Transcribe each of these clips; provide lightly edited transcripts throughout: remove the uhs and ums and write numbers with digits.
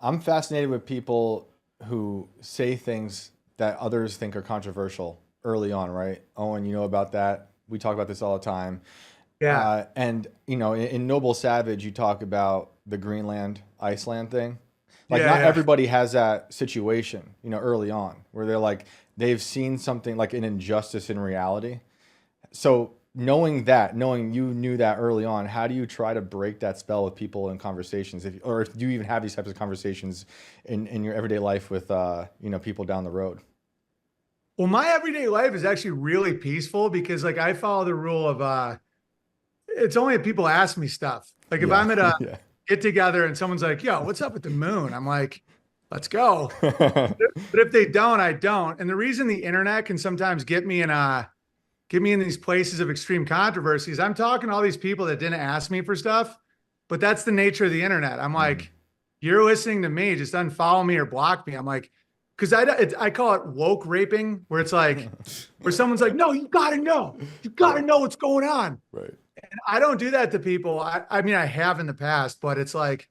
I'm fascinated with people who say things that others think are controversial early on, right? Owen, you know about that. We talk about this all the time. Yeah. And you know, in Noble Savage, you talk about the Greenland, Iceland thing. Like, Yeah. not Yeah. everybody has that situation, you know, early on, where they're like they've seen something like an injustice in reality. So knowing that, knowing you knew that early on, how do you try to break that spell with people in conversations, or if do you even have these types of conversations in your everyday life with you know, people down the road? Well, my everyday life is actually really peaceful because like I follow the rule of it's only if people ask me stuff. Like if Yeah, I'm at a yeah. get together and someone's like, "Yo, what's up with the moon?" I'm like, "Let's go." But if they don't, I don't. And the reason the internet can sometimes get me in these places of extreme controversies, I'm talking to all these people that didn't ask me for stuff, but that's the nature of the internet. I'm Mhm. like, "You're listening to me, just unfollow me or block me." I'm like, because I call it woke raping, where it's like where someone's like, "No, you gotta Right, know what's going on." right. I don't do that to people. I mean, I have in the past, but it's like,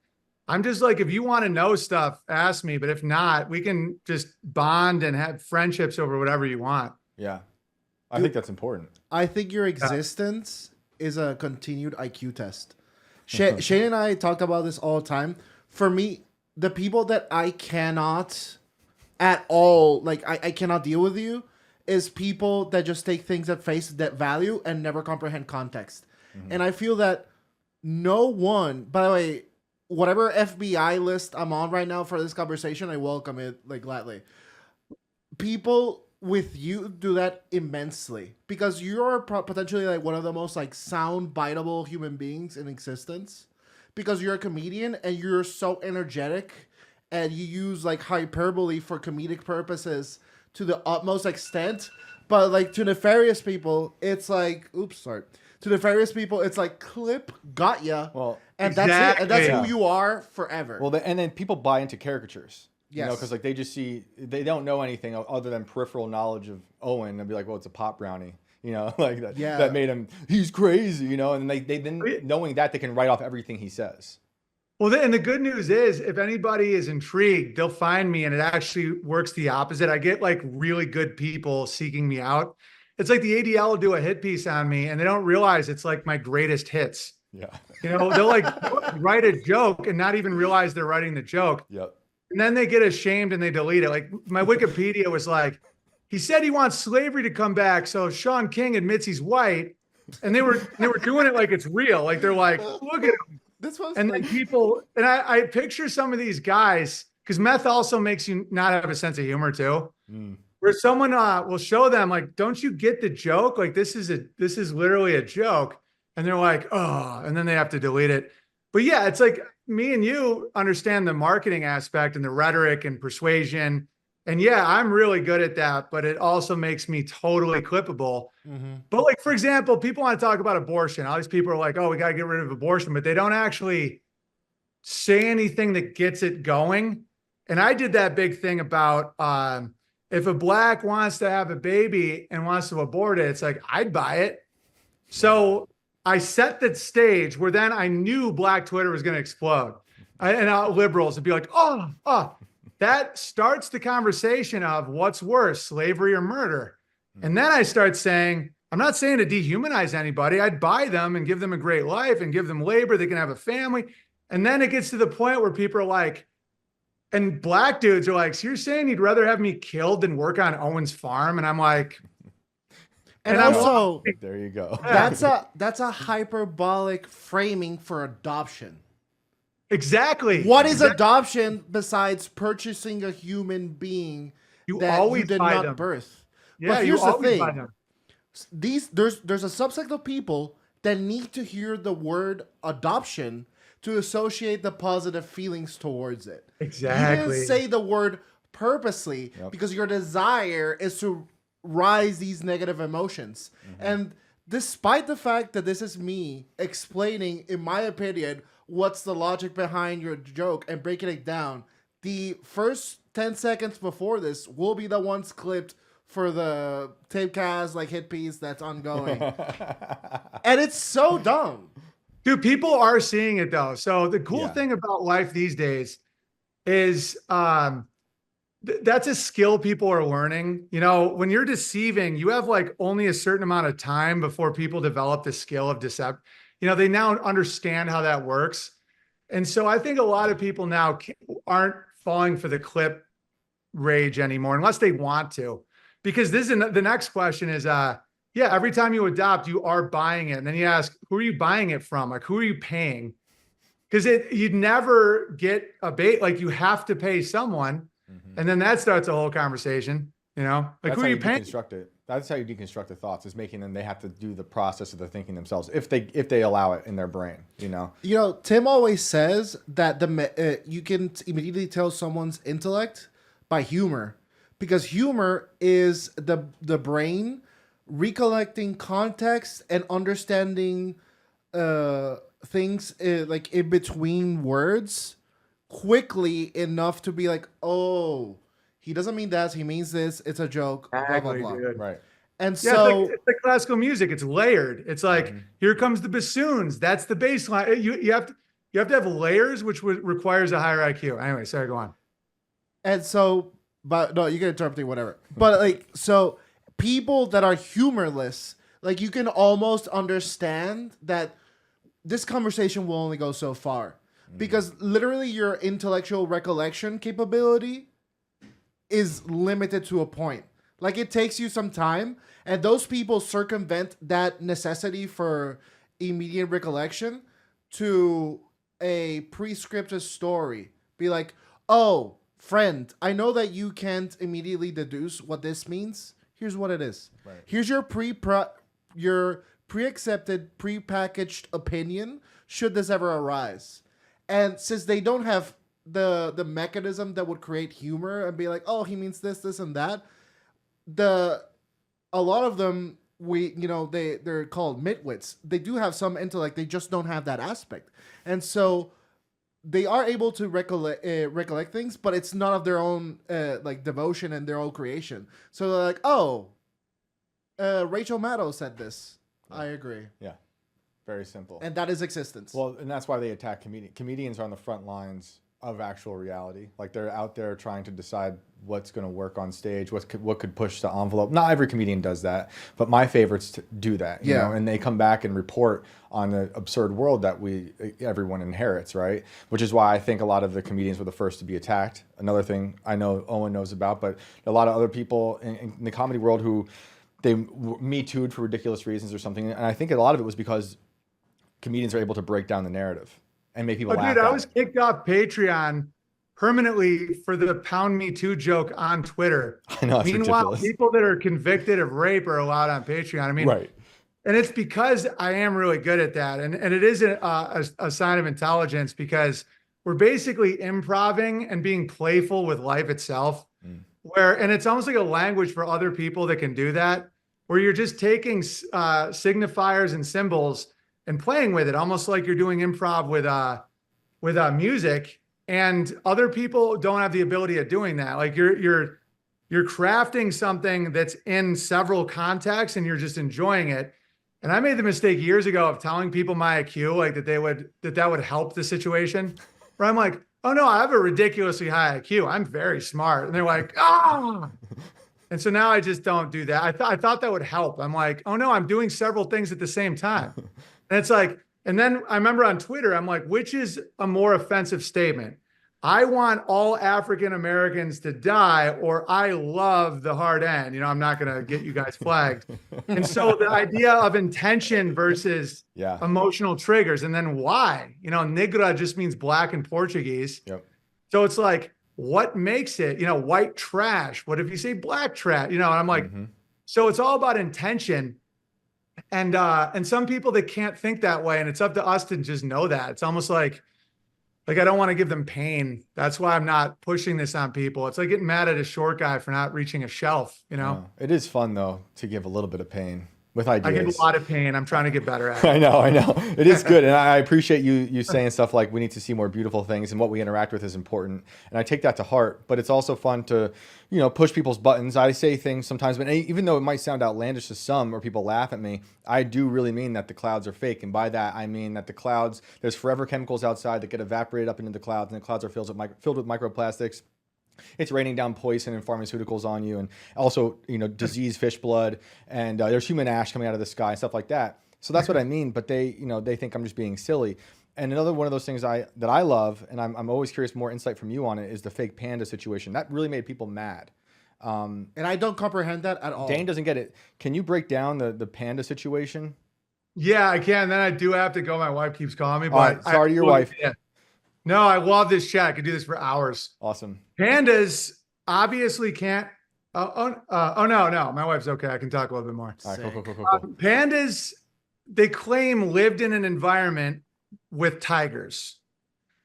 I'm just like, if you want to know stuff, ask me. But if not, we can just bond and have friendships over whatever you want. Yeah, I think Dude, that's important. I think your Yeah. existence is a continued IQ test. Shane and I talk about this all the time. For me, the people that I cannot at all, like I cannot deal with you, is people that just take things at face that value and never comprehend context. Mhm. And I feel that no one, by the way, whatever FBI list I'm on right now for this conversation, I welcome it like gladly. People with you do that immensely because you're potentially like one of the most like sound biteable human beings in existence because you're a comedian and you're so energetic and you use like hyperbole for comedic purposes to the utmost extent, but like to nefarious people it's like oops sorry, to nefarious people it's like clip got ya, Well, and that's it, and that's Exactly. who yeah. you are forever. Well, and then people buy into caricatures, you know, because Yes. like they just see, they don't know anything other than peripheral knowledge of Owen, and be like, well, it's a pop brownie, you know, like that Yeah. made him, he's crazy, you know, and they then knowing that they can write off everything he says. Well, and the good news is, if anybody is intrigued, they'll find me, and it actually works the opposite. I get like really good people seeking me out. It's like the ADL will do a hit piece on me, and they don't realize it's like my greatest hits. Yeah. You know, they'll write a joke and not even realize they're writing the joke. Yep. And then they get ashamed and they delete it. Like my Wikipedia was like, he said he wants slavery to come back. So Sean King admits he's white. And they were doing it like it's real. Like they're like, look at him. This was And like then people, and I picture some of these guys, because meth also makes you not have a sense of humor too. Mm. Where someone will show them, like, don't you get the joke? Like this is literally a joke. And they're like, oh, and then they have to delete it. But yeah, it's like me and you understand the marketing aspect and the rhetoric and persuasion. And yeah, I'm really good at that, but it also makes me totally clippable. Mhm. But like, for example, people want to talk about abortion. All these people are like, oh, we got to get rid of abortion, but they don't actually say anything that gets it going. And I did that big thing about if a black wants to have a baby and wants to abort it, it's like, I'd buy it. So I set the stage where then I knew Black Twitter was going to explode. And liberals would be like, oh, that starts the conversation of what's worse, slavery or murder. And then I start saying, I'm not saying to dehumanize anybody. I'd buy them and give them a great life and give them labor. They can have a family. And then it gets to the point where people are like, and black dudes are like, so you're saying you'd rather have me killed than work on Owen's farm? And I'm like, and and I'm also There you go. that's a hyperbolic framing for adoption. exactly. What is adoption besides purchasing a human being You that you always did buy not them. birth? Yeah, But you here's the always buy thing. them. There's a subset of people that need to hear the word adoption to associate the positive feelings towards it. You Exactly. didn't say the word purposely Yep. because your desire is to rise these negative emotions. And despite the fact that this is me explaining, in my opinion, what's the logic behind your joke and breaking it down, the first 10 seconds before this will be the ones clipped for the tapecast like hit piece that's ongoing. And it's so dumb. Dude, people are seeing it though. So the cool Yeah. thing about life these days is that's a skill people are learning. You know, when you're deceiving, you have like only a certain amount of time before people develop the skill of deception. You know, they now understand how that works. And so I think a lot of people now aren't falling for the clip rage anymore unless they want to. Because this is the next question is, yeah, every time you adopt, you are buying it. And then you ask, who are you buying it from? Like, who are you paying? Because you'd never get a bait. Like, you have to pay someone. And then that starts a whole conversation, you know, like That's who how are you you paying? deconstruct it. That's how you deconstruct the thoughts, is making them, they have to do the process of the thinking themselves if they allow it in their brain, you know. You know, Tim always says that you can immediately tell someone's intellect by humor, because humor is the brain recollecting context and understanding things like in between words quickly enough to be like, oh, he doesn't mean that, he means this, it's a joke, blah blah blah. Dude. Right. And Yeah, so it's like classical music. It's layered. It's like, here comes the bassoons. That's the bass line. You have to have layers, which requires a higher IQ. Anyway, sorry, go on. And so, but no, you can interpret whatever. But like, so people that are humorless, like you can almost understand that this conversation will only go so far, because literally your intellectual recollection capability is limited to a point. Like, it takes you some time, and those people circumvent that necessity for immediate recollection to a prescriptive story. Be like, oh, friend, I know that you can't immediately deduce what this means. Here's what it is. Right. Here's your pre-accepted, pre-packaged opinion should this ever arise. And since they don't have the mechanism that would create humor and be like, oh, he means this, this, and that, a lot of them, they're called midwits. They do have some intellect, they just don't have that aspect. And so they are able to recollect things, but it's not of their own like devotion and their own creation. So they're like, oh, Rachel Maddow said this. I agree. Yeah. Very simple. And that is existence. Well, and that's why they attack comedians. Comedians are on the front lines of actual reality. Like, they're out there trying to decide what's going to work on stage, what could push the envelope. Not every comedian does that, but my favorites do that. You know? And they come back and report on the absurd world that everyone inherits, right? Which is why I think a lot of the comedians were the first to be attacked. Another thing I know Owen knows about, but a lot of other people in the comedy world who they Me Too'd for ridiculous reasons or something. And I think a lot of it was because comedians are able to break down the narrative and make people laugh. Dude, I was kicked off Patreon permanently for the pound Me Too joke on Twitter. I know, it's Meanwhile, ridiculous. people that are convicted of rape are allowed on Patreon. I mean, right. And it's because I am really good at that. And it is a sign of intelligence, because we're basically improving and being playful with life itself. And it's almost like a language for other people that can do that, where you're just taking signifiers and symbols and playing with it, almost like you're doing improv with music. And other people don't have the ability of doing that. Like, you're crafting something that's in several contexts and you're just enjoying it. And I made the mistake years ago of telling people my IQ, like that would help the situation. Where I'm like, oh no, I have a ridiculously high IQ. I'm very smart. And they're like, ah. And so now I just don't do that. I thought that would help. I'm like, oh no, I'm doing several things at the same time. And it's like, and then I remember on Twitter, I'm like, which is a more offensive statement? I want all African Americans to die, or I love the hard end. You know, I'm not going to get you guys flagged. And so the idea of intention versus emotional triggers, and then why? You know, negra just means black in Portuguese. Yep. So it's like, what makes it, you know, white trash? What if you say black trash? You know, and I'm like, so it's all about intention. And some people, they can't think that way. And it's up to us to just know that. It's almost like I don't want to give them pain. That's why I'm not pushing this on people. It's like getting mad at a short guy for not reaching a shelf, you know? It is fun though, to give a little bit of pain. with I get a ideas. lot of pain. I'm trying to get better at it. I know. It is good. And I appreciate you saying stuff like we need to see more beautiful things and what we interact with is important. And I take that to heart, but it's also fun to, push people's buttons. I say things sometimes, but even though it might sound outlandish to some or people laugh at me, I do really mean that the clouds are fake. And by that, I mean that the clouds, there's forever chemicals outside that get evaporated up into the clouds, and the clouds are filled with microplastics. It's raining down poison and pharmaceuticals on you, and also, diseased fish blood, and there's human ash coming out of the sky and stuff like that. So that's what I mean. But they think I'm just being silly. And another one of those things that I love, and I'm always curious more insight from you on it, is the fake panda situation. That really made people mad. And I don't comprehend that at all. Dane doesn't get it. Can you break down the panda situation? Yeah, I can. Then I do have to go. My wife keeps calling me. But All right, sorry to your wife. Yeah. No, I love this chat. I could do this for hours. Awesome. Pandas obviously can't. No, my wife's okay. I can talk a little bit more. All right, cool. Pandas, they claim, lived in an environment with tigers.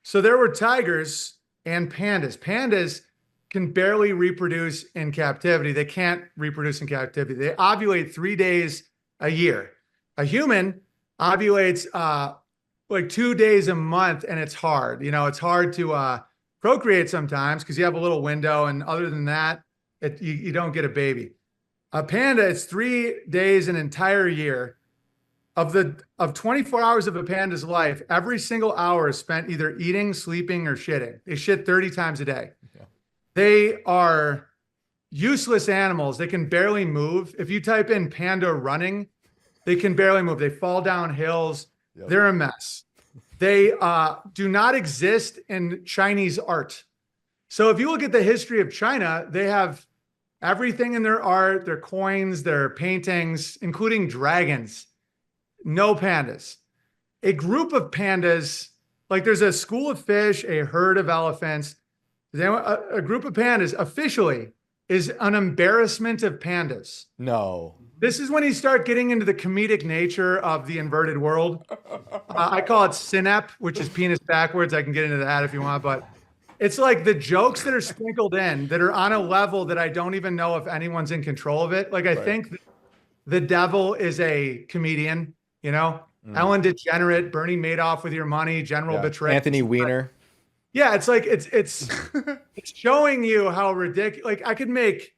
So there were tigers and pandas. Pandas can barely reproduce in captivity. They can't reproduce in captivity. They ovulate 3 days a year. A human ovulates like 2 days a month, and it's hard. It's hard to procreate sometimes because you have a little window, and other than that, you don't get a baby. A panda, it's 3 days an entire year. Of 24 hours of a panda's life, every single hour is spent either eating, sleeping, or shitting. They shit 30 times a day. Yeah. They are useless animals. They can barely move. If you type in panda running, they can barely move. They fall down hills. Yep. They're a mess. They do not exist in Chinese art. So if you look at the history of China, they have everything in their art, their coins, their paintings, including dragons. No pandas. A group of pandas, like there's a school of fish, a herd of elephants. A group of pandas officially is an embarrassment of pandas. No. This is when you start getting into the comedic nature of the inverted world. I call it synep, which is penis backwards. I can get into that if you want, but it's like the jokes that are sprinkled in that are on a level that I don't even know if anyone's in control of it. Like I think the devil is a comedian, Ellen DeGenerate, Bernie Madoff with your money, General Betrayal. Anthony Weiner. Yeah, it's like it's showing you how ridiculous. Like I could make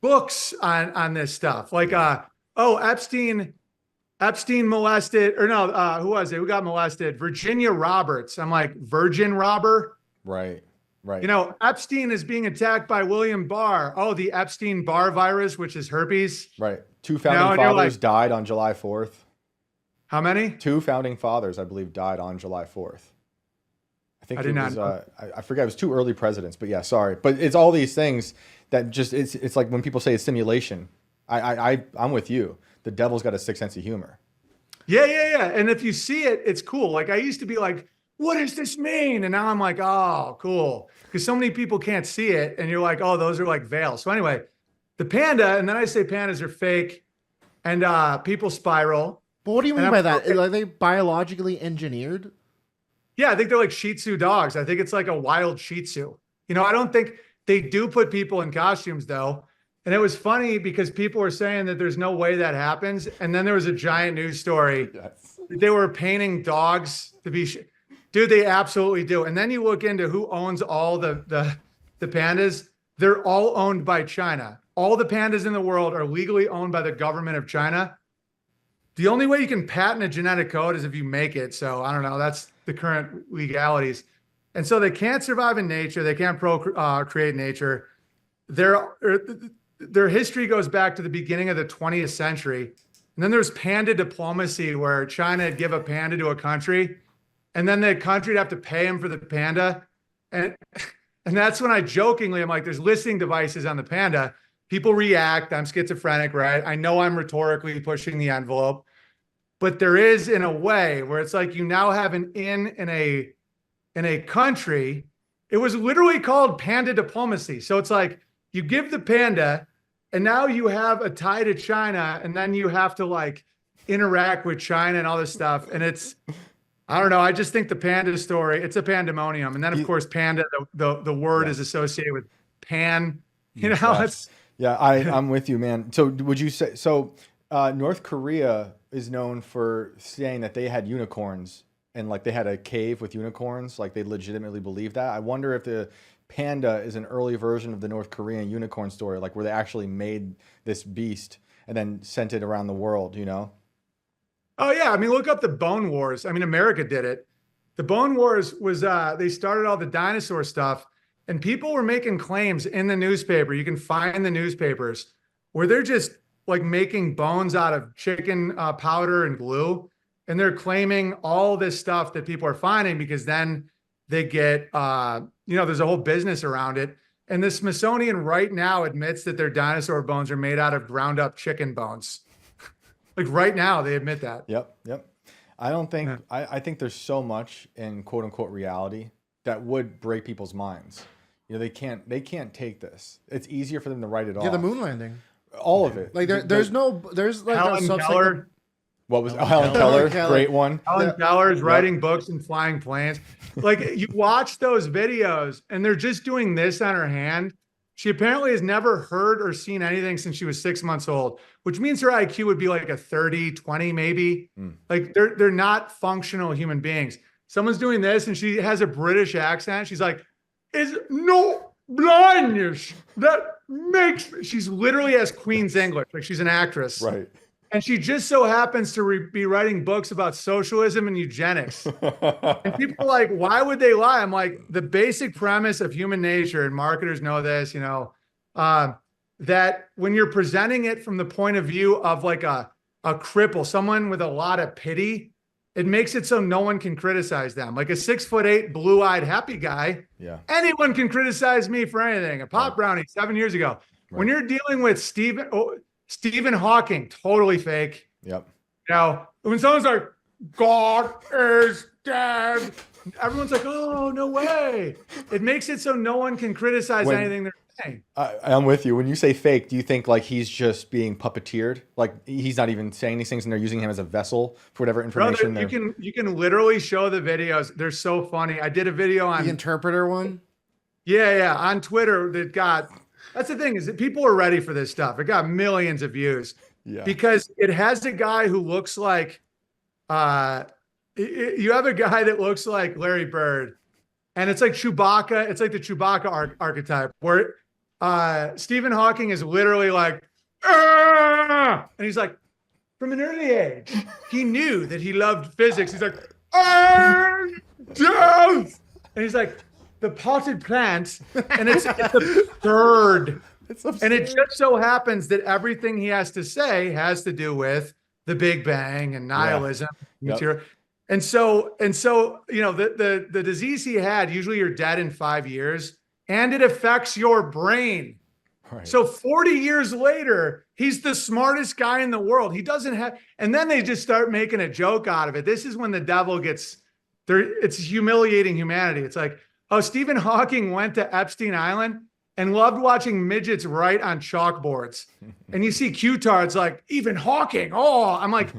books on this stuff. Like Epstein molested, or no, who was it? Who got molested? Virginia Roberts. I'm like, virgin robber. Right. Epstein is being attacked by William Barr. Oh, the Epstein-Barr virus, which is herpes. Right. 2 founding fathers died on July 4th. How many? 2 founding fathers, I believe, died on July 4th. I think I forget. It was 2 early presidents, but yeah, sorry. But it's all these things that just, it's like when people say it's simulation. I'm with you. The devil's got a sick sense of humor. Yeah. And if you see it, it's cool. Like I used to be like, what does this mean? And now I'm like, oh, cool. Because so many people can't see it. And you're like, oh, those are like veils. So anyway, the panda, and then I say pandas are fake and people spiral. But what do you mean by that? Are they biologically engineered? Yeah, I think they're like Shih Tzu dogs. I think it's like a wild Shih Tzu. I don't think they do put people in costumes though. And it was funny because people were saying that there's no way that happens. And then there was a giant news story. Yes. They were painting dogs to be, dude, they absolutely do. And then you look into who owns all the pandas. They're all owned by China. All the pandas in the world are legally owned by the government of China. The only way you can patent a genetic code is if you make it. So I don't know. That's the current legalities. And so they can't survive in nature. They can't create nature. Their history goes back to the beginning of the 20th century. And then there's panda diplomacy where China would give a panda to a country and then the country would have to pay him for the panda. And that's when I'm like, there's listening devices on the panda. People react. I'm schizophrenic, right? I know I'm rhetorically pushing the envelope, but there is in a way where it's like you now have an in a country. It was literally called panda diplomacy. So it's like you give the panda and now you have a tie to China and then you have to like interact with China and all this stuff. And I don't know. I just think the panda story, it's a pandemonium. And then of course, panda, the word is associated with pan, Yes. Yeah, I'm with you, man. So would you say, North Korea is known for saying that they had unicorns and like they had a cave with unicorns. Like they legitimately believe that. I wonder if the Panda is an early version of the North Korean unicorn story, like where they actually made this beast and then sent it around the world, you know? Oh yeah, I mean, look up the Bone Wars. I mean, America did it. The Bone Wars was they started all the dinosaur stuff, and people were making claims in the newspaper. You can find the newspapers where they're just like making bones out of chicken powder and glue, and they're claiming all this stuff that people are finding because then they get there's a whole business around it. And the Smithsonian right now admits that their dinosaur bones are made out of ground up chicken bones. Like right now, they admit that. Yep. I don't think I think there's so much in quote unquote reality that would break people's minds. You know, they can't take this. It's easier for them to write it off. Yeah, the moon landing. All of it. Like there's like Helen a Keller. What was Helen Keller? Great one. Helen Keller's writing books and flying planes. Like you watch those videos and they're just doing this on her hand. She apparently has never heard or seen anything since she was 6 months old, which means her IQ would be like a 30, 20 maybe. Like they're not functional human beings. Someone's doing this and she has a British accent. She's like, "Is no blindness that makes," she's literally has Queen's English, like she's an actress. Right. And she just so happens to be writing books about socialism and eugenics. And people are like, why would they lie? I'm like, the basic premise of human nature, and marketers know this, that when you're presenting it from the point of view of like a cripple, someone with a lot of pity, it makes it so no one can criticize them. Like a 6'8", blue-eyed, happy guy. Yeah. Anyone can criticize me for anything. A pop brownie 7 years ago. Right. When you're dealing with Stephen Hawking, totally fake. Yep. Now, when someone's like, "God is dead," everyone's like, "Oh, no way." It makes it so no one can criticize anything they're saying. I'm with you. When you say fake, do you think like he's just being puppeteered? Like he's not even saying these things and they're using him as a vessel for whatever information? No, you can literally show the videos. They're so funny. I did a video on the interpreter one. Yeah, on Twitter that got. That's the thing is that people are ready for this stuff. It got millions of views because it has a guy who looks like, you have a guy that looks like Larry Bird, and it's like Chewbacca. It's like the Chewbacca archetype where Stephen Hawking is literally like, "Argh!" And he's like, from an early age, he knew that he loved physics. He's like, death! And he's like, the potted plant, and it's absurd. And it just so happens that everything he has to say has to do with the Big Bang and nihilism. Material. And so, the disease he had, usually you're dead in 5 years, and it affects your brain. Right. So 40 years later, he's the smartest guy in the world. He doesn't have, and then they just start making a joke out of it. This is when the devil gets there. It's humiliating humanity. It's like, oh, Stephen Hawking went to Epstein Island and loved watching midgets write on chalkboards. And you see Q-tards like, even Hawking. Oh, I'm like,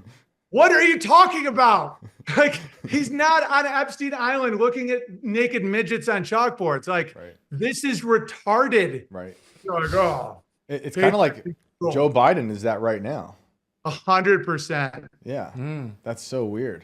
what are you talking about? Like, he's not on Epstein Island looking at naked midgets on chalkboards. Like, This is retarded. Right. You're like, oh. It's kind of like Joe Biden is that right now. 100%. Yeah. That's so weird.